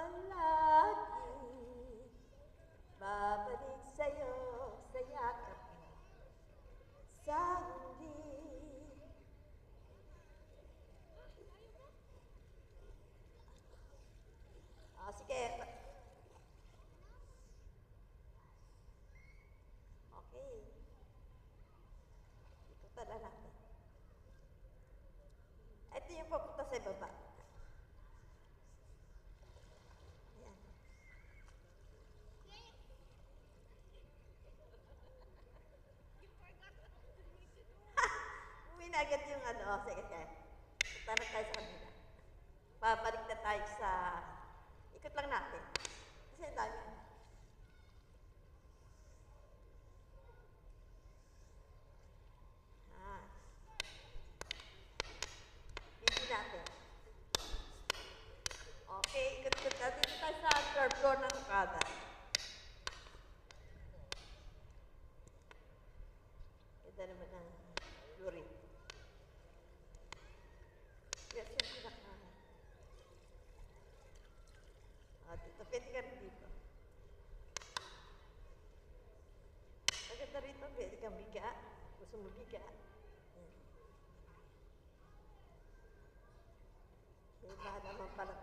palagi babalik sa'yo sa yakap mo sa huli. Sige. Okay. Ikutan na natin. Ito yung papunta sa baba. Ayan. Uwi na agad yung ano. Sige. Punta na tayo sa kanila. Babalik na tayo sa... Ikot lang natin. Kasi ang dami. Busy natin. Okay, ikot-ikot natin tayo sa third floor ng Okada. Ganda naman ng luring. Yes, yung pinaka... dito, pwede ka rin dito. Maganda rito, pwede kang biga. Gusto mo biga. Iba naman pala.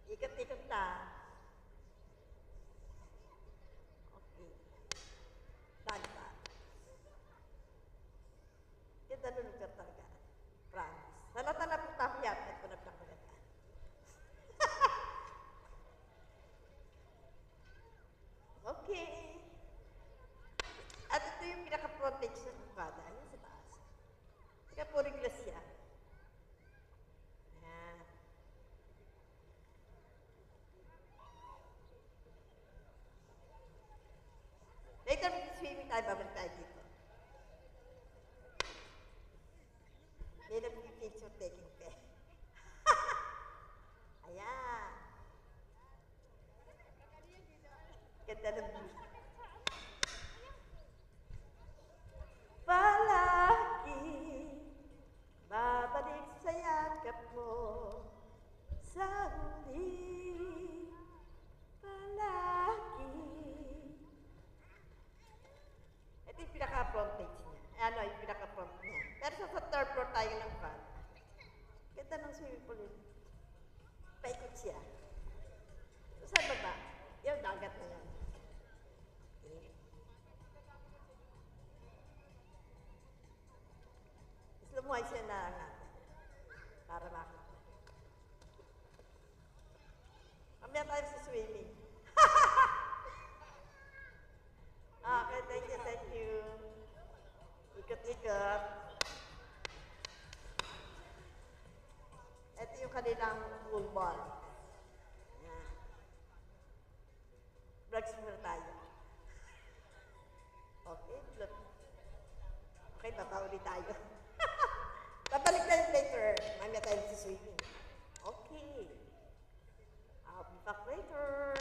Ikot-ikot na. Okay. Dagdag. Ganda nun ka talaga. Promise. Salata na po tayo yan. Ito na pala maganda. Okay. At ito yung pinaka-protect sa Okada. Ayan sa taas. Teka po rin glass yan. Ayan. Later, swimming tayo, babalik tayo dito. May nag-picture taking pe. Ayan. Ganda ng view. Palagi babalik sa yakap mo sa huli. Palagi. Ito yung pinaka-front page niya. Ano, yung pinaka-front niya. Pero sa third floor tayo ng front. Ganda ng swimming pool yun. Paikot siya. So, sa baba, yung dagat na yun. Okay. Lumuhay siya na natin. Para makita. Mamaya tayo sa swimming. Okay, thank you. Ikot-ikot. Ito yung kanilang pool ball. Yan. Vlogs muna tayo. Okay, vlog. Okay, baba ulit tayo. Babalik tayo later. Mamaya tayo sa swimming. Okay. I'll be back later.